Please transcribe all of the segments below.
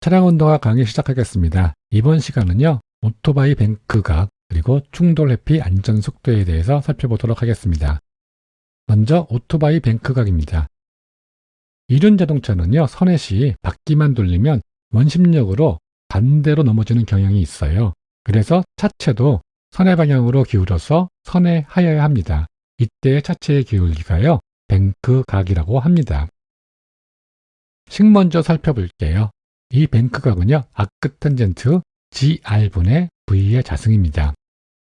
차량 운동화 강의 시작하겠습니다. 이번 시간은요, 오토바이 뱅크각 그리고 충돌 회피 안전 속도에 대해서 살펴보도록 하겠습니다. 먼저 오토바이 뱅크각입니다. 이륜 자동차는요, 선회 시 바퀴만 돌리면 원심력으로 반대로 넘어지는 경향이 있어요. 그래서 차체도 선회 방향으로 기울여서 선회하여야 합니다. 이때의 차체의 기울기가요, 뱅크각이라고 합니다. 먼저 살펴볼게요. 이 뱅크각은요, 아크탄젠트 GR분의 V의 자승입니다.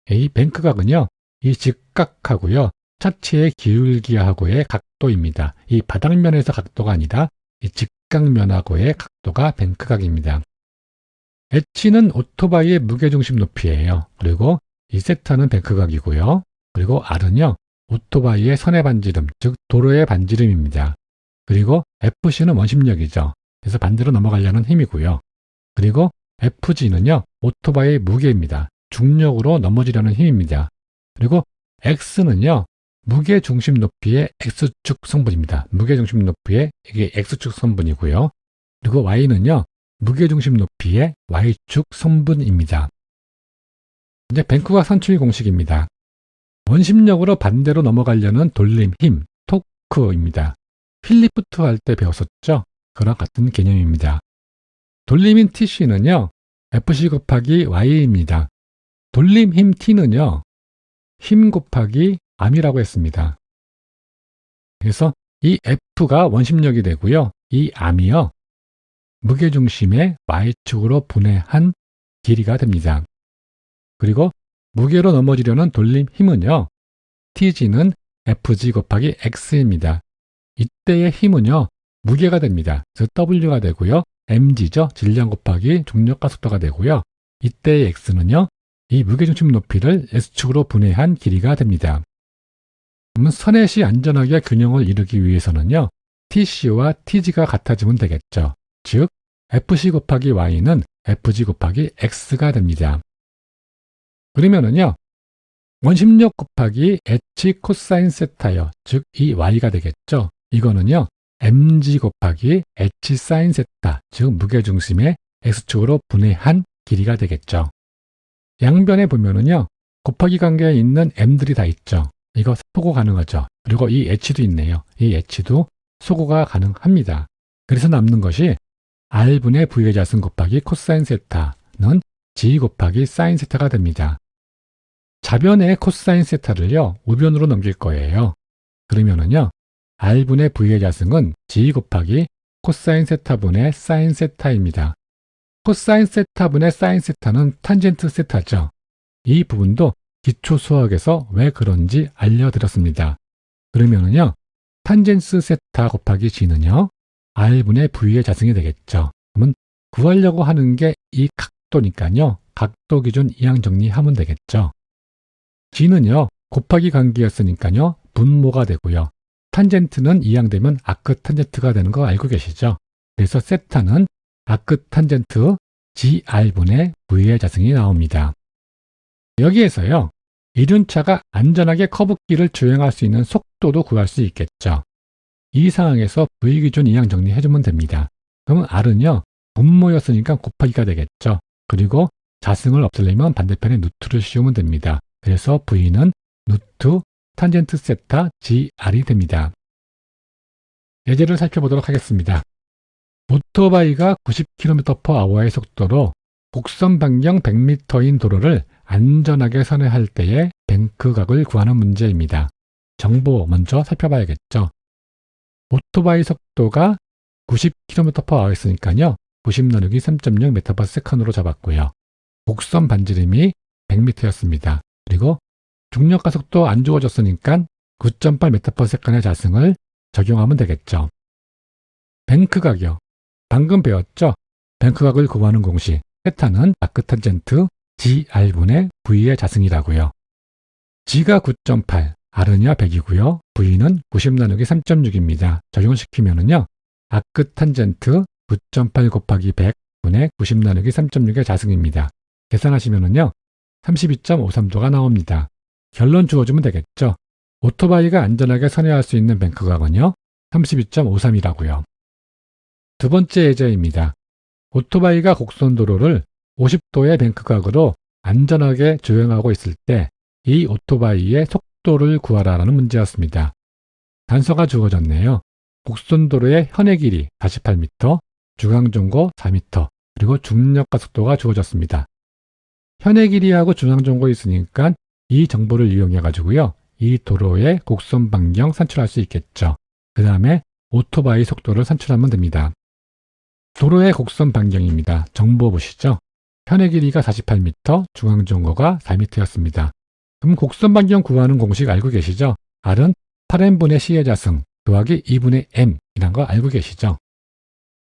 이 뱅크각은요, 이 직각하고요, 차체의 기울기하고의 각도입니다. 이 바닥면에서 각도가 아니라 이 직각면하고의 각도가 뱅크각입니다. H는 오토바이의 무게중심 높이예요. 그리고 이 세타는 뱅크각이고요. 그리고 R은요, 오토바이의 선의 반지름, 즉 도로의 반지름입니다. 그리고 FC는 원심력이죠. 그래서 반대로 넘어가려는 힘이고요. 그리고 FG는요, 오토바이의 무게입니다. 중력으로 넘어지려는 힘입니다. 그리고 X는요, 무게중심 높이의 X축 성분입니다. 무게중심 높이의 이게 X축 성분이고요. 그리고 Y는요, 무게중심 높이의 Y축 성분입니다. 이제 뱅크각 산출 공식입니다. 원심력으로 반대로 넘어가려는 돌림 힘, 토크입니다. 필리프트 할 때 배웠었죠? 그랑 같은 개념입니다. 돌림힘 TC는요, FC 곱하기 Y입니다. 돌림힘 T는요, 힘 곱하기 암이라고 했습니다. 그래서 이 F가 원심력이 되고요, 이 암이요, 무게중심의 Y축으로 분해한 길이가 됩니다. 그리고 무게로 넘어지려는 돌림 힘은요, TG는 FG 곱하기 X입니다. 이때의 힘은요, 무게가 됩니다. 즉 W가 되고요. mg죠. 질량 곱하기 중력과 속도가 되고요. 이때의 x는요. 이 무게중심 높이를 s축으로 분해한 길이가 됩니다. 그러면 선회 시 안전하게 균형을 이루기 위해서는요. tc와 tg가 같아지면 되겠죠. 즉 fc 곱하기 y는 fg 곱하기 x가 됩니다. 그러면은요. 원심력 곱하기 h 코사인 세타요. 즉 이 y가 되겠죠. 이거는요. mg 곱하기 h 사인 세타, 즉 무게중심의 x축으로 분해한 길이가 되겠죠. 양변에 보면은요, 곱하기 관계에 있는 m들이 다 있죠. 이거 소거 가능하죠. 그리고 이 h도 있네요. 이 h도 소거가 가능합니다. 그래서 남는 것이 r분의 v의 자승 곱하기 코사인 세타는 g 곱하기 사인 세타가 됩니다. 좌변의 코사인 세타를요, 우변으로 넘길 거예요. 그러면은요, r분의 v의 자승은 g 곱하기 코사인 세타분의 사인 세타입니다. 코사인 세타분의 사인 세타는 탄젠트 세타죠. 이 부분도 기초 수학에서 왜 그런지 알려드렸습니다. 그러면은요, 탄젠스 세타 곱하기 g는요, r분의 v의 자승이 되겠죠. 그러면 구하려고 하는 게 이 각도니까요, 각도 기준 이항 정리하면 되겠죠. g는요, 곱하기 관계였으니까요, 분모가 되고요. 탄젠트는 이항되면 아크탄젠트가 되는 거 알고 계시죠? 그래서 세타는 아크탄젠트 GR분의 V의 자승이 나옵니다. 여기에서요, 이륜차가 안전하게 커브길을 주행할 수 있는 속도도 구할 수 있겠죠. 이 상황에서 V 기준 이항 정리해주면 됩니다. 그러면 R은요, 분모였으니까 곱하기가 되겠죠. 그리고 자승을 없애려면 반대편에 루트를 씌우면 됩니다. 그래서 V는 루트 탄젠트 세타 GR이 됩니다. 예제를 살펴보도록 하겠습니다. 오토바이가 90km/h의 속도로 곡선 반경 100m인 도로를 안전하게 선회할 때의 뱅크각을 구하는 문제입니다. 정보 먼저 살펴봐야겠죠. 오토바이 속도가 90km/h였으니까요. 90 나누기 3.0 m/s으로 잡았고요. 곡선 반지름이 100m였습니다. 그리고 중력과 속도 안 주어졌으니까 9.8 m/s의 자승을 적용하면 되겠죠. 뱅크각이요. 방금 배웠죠? 뱅크각을 구하는 공식. 세타는 아크탄젠트 GR분의 V의 자승이라고요. G가 9.8, R은요 100이고요. V는 90 나누기 3.6입니다. 적용시키면은요. 아크탄젠트 9.8 곱하기 100분의 90 나누기 3.6의 자승입니다. 계산하시면은요. 32.53도가 나옵니다. 결론 주어주면 되겠죠. 오토바이가 안전하게 선회할 수 있는 뱅크각은요. 32.53이라고요. 두 번째 예제입니다. 오토바이가 곡선도로를 50도의 뱅크각으로 안전하게 주행하고 있을 때 이 오토바이의 속도를 구하라는 문제였습니다. 단서가 주어졌네요. 곡선도로의 현의 길이 48m, 중앙정고 4m, 그리고 중력가속도가 주어졌습니다. 현의 길이하고 중앙정고 있으니까 이 정보를 이용해 가지고요. 이 도로의 곡선 반경 산출할 수 있겠죠. 그 다음에 오토바이 속도를 산출하면 됩니다. 도로의 곡선 반경입니다. 정보 보시죠. 현의 길이가 48m, 중앙정고가 4m였습니다. 그럼 곡선 반경 구하는 공식 알고 계시죠? R은 8n분의 C의 자승 더하기 2분의 M이란 거 알고 계시죠?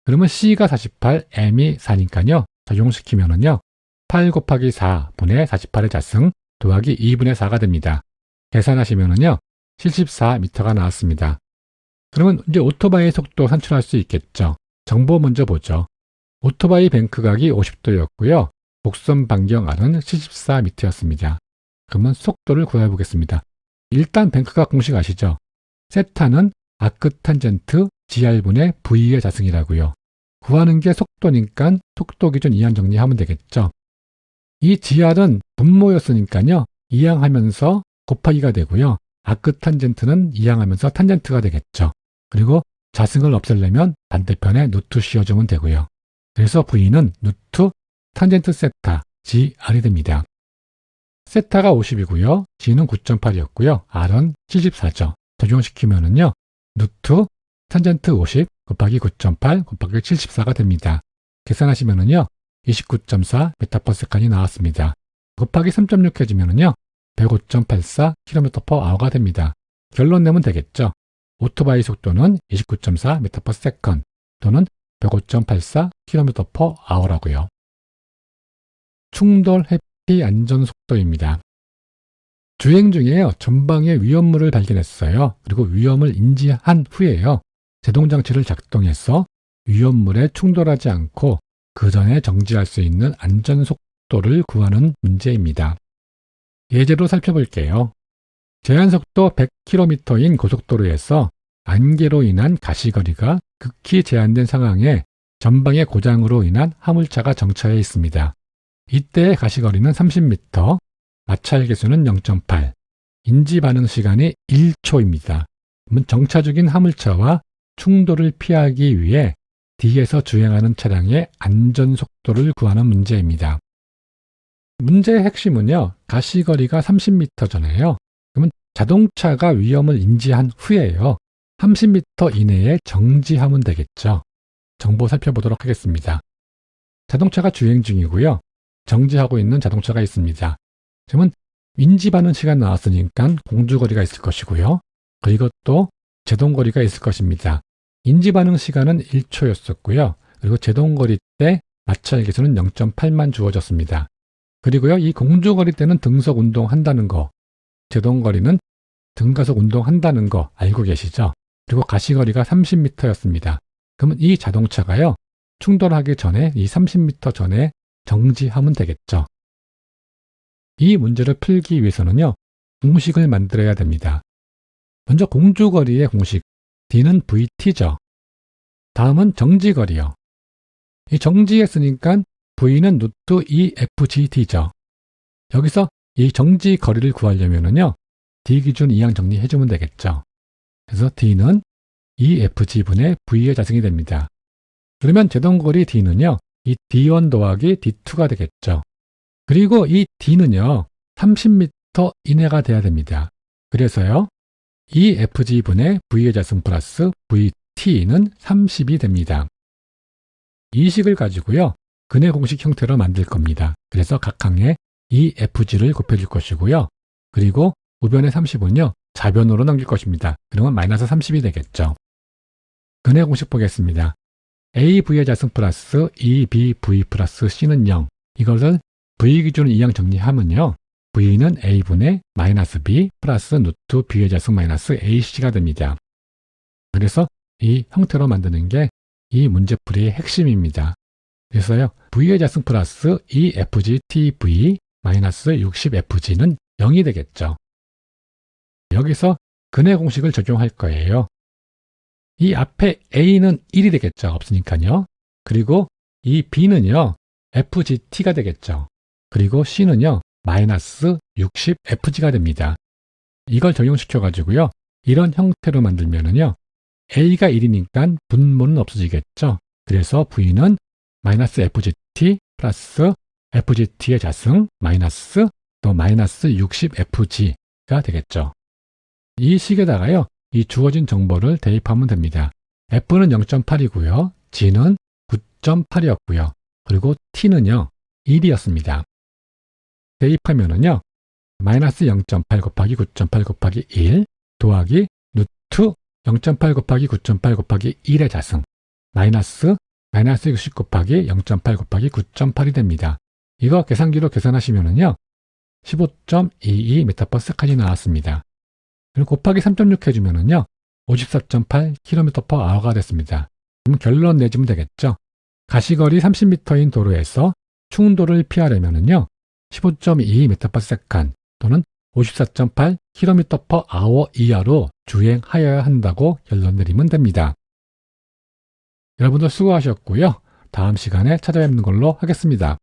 그러면 C가 48, M이 4니까요. 적용시키면은요. 8 곱하기 4분의 48의 자승 더하기 2분의 4가 됩니다. 계산하시면은요. 74m가 나왔습니다. 그러면 이제 오토바이의 속도 산출할 수 있겠죠. 정보 먼저 보죠. 오토바이 뱅크각이 50도였고요. 곡선 반경 R은 74m였습니다. 그러면 속도를 구해보겠습니다. 일단 뱅크각 공식 아시죠? 세타는 아크탄젠트 GR분의 V의 자승이라고요. 구하는 게 속도니까 속도 기준 이항 정리하면 되겠죠. 이 GR은 분모였으니까요. 이항하면서 곱하기가 되고요. 아크탄젠트는 이항하면서 탄젠트가 되겠죠. 그리고 자승을 없애려면 반대편에 루트 씌워주면 되고요. 그래서 V는 루트 탄젠트 세타 GR이 됩니다. 세타가 50이고요. G는 9.8이었고요. R은 74죠. 적용시키면은요. 루트 탄젠트 50 곱하기 9.8 곱하기 74가 됩니다. 계산하시면은요. 29.4 m/s이 나왔습니다. 곱하기 3.6 해주면은요. 105.84 km/h가 됩니다. 결론 내면 되겠죠. 오토바이 속도는 29.4 m/s 또는 105.84 km/h라고요. 충돌 회피 안전 속도입니다. 주행 중에요. 전방에 위험물을 발견했어요. 그리고 위험을 인지한 후에요. 제동장치를 작동해서 위험물에 충돌하지 않고 그 전에 정지할 수 있는 안전 속도를 구하는 문제입니다. 예제로 살펴볼게요. 제한속도 100km인 고속도로에서 안개로 인한 가시거리가 극히 제한된 상황에 전방의 고장으로 인한 화물차가 정차해 있습니다. 이때의 가시거리는 30m, 마찰 계수는 0.8, 인지 반응 시간이 1초입니다. 그러면 정차 중인 화물차와 충돌을 피하기 위해 뒤에서 주행하는 차량의 안전 속도를 구하는 문제입니다. 문제의 핵심은요. 가시거리가 30m잖아요. 그러면 자동차가 위험을 인지한 후에요. 30m 이내에 정지하면 되겠죠. 정보 살펴보도록 하겠습니다. 자동차가 주행 중이고요. 정지하고 있는 자동차가 있습니다. 그러면 인지 반응 시간 나왔으니까 공주거리가 있을 것이고요. 그리고 또 제동거리가 있을 것입니다. 인지 반응 시간은 1초였었고요. 그리고 제동거리 때 마찰 계수는 0.8만 주어졌습니다. 그리고요, 이 공주거리 때는 등속 운동한다는 거, 제동거리는 등가속 운동한다는 거 알고 계시죠? 그리고 가시거리가 30m였습니다. 그러면 이 자동차가요, 충돌하기 전에 이 30m 전에 정지하면 되겠죠. 이 문제를 풀기 위해서는요, 공식을 만들어야 됩니다. 먼저 공주거리의 공식, D는 VT죠. 다음은 정지거리요. 이 정지했으니까 V는 루트 EFGT죠. 여기서 이 정지거리를 구하려면요, D 기준 이항 정리해주면 되겠죠. 그래서 D는 EFG분의 V의 자승이 됩니다. 그러면 제동거리 D는요, 이 D1 더하기 D2가 되겠죠. 그리고 이 D는요, 30m 이내가 돼야 됩니다. 그래서요, EFG분의 V의 자승 플러스 VT는 30이 됩니다. 이 식을 가지고요, 근해 공식 형태로 만들 겁니다. 그래서 각 항에 EFG를 곱해줄 것이고요. 그리고 우변의 30은요, 좌변으로 넘길 것입니다. 그러면 마이너스 30이 되겠죠. 근해 공식 보겠습니다. AV의 자승 플러스 EBV 플러스 C는 0. 이것을 V 기준으로 이항 정리하면요. V는 A분의 마이너스 B 플러스 루트 B의 자승 마이너스 AC가 됩니다. 그래서 이 형태로 만드는 게 이 문제풀이의 핵심입니다. 그래서요. V의 자승 플러스 EFGTV 마이너스 60FG는 0이 되겠죠. 여기서 근해 공식을 적용할 거예요. 이 앞에 A는 1이 되겠죠. 없으니까요. 그리고 이 B는요, FGT가 되겠죠. 그리고 C는요, 마이너스 60FG가 됩니다. 이걸 적용시켜가지고요, 이런 형태로 만들면은요, A가 1이니까 분모는 없어지겠죠. 그래서 V는 마이너스 FGT 플러스 FGT의 자승 마이너스 또 마이너스 60FG가 되겠죠. 이 식에다가요, 이 주어진 정보를 대입하면 됩니다. F는 0.8이고요. G는 9.8이었고요. 그리고 T는요, 1이었습니다. 대입하면은요, 마이너스 0.8 곱하기 9.8 곱하기 1 더하기 루트 0.8 곱하기 9.8 곱하기 1의 자승 마이너스 60 곱하기 0.8 곱하기 9.8이 됩니다. 이거 계산기로 계산하시면은요, 15.22m/s까지 나왔습니다. 그리고 곱하기 3.6 해주면은요, 54.8km/h가 됐습니다. 그럼 결론 내주면 되겠죠. 가시거리 30m인 도로에서 충돌을 피하려면은요, 15.22m/s 또는 54.8km/h 이하로 주행하여야 한다고 결론 내리면 됩니다. 여러분들 수고하셨고요. 다음 시간에 찾아뵙는 걸로 하겠습니다.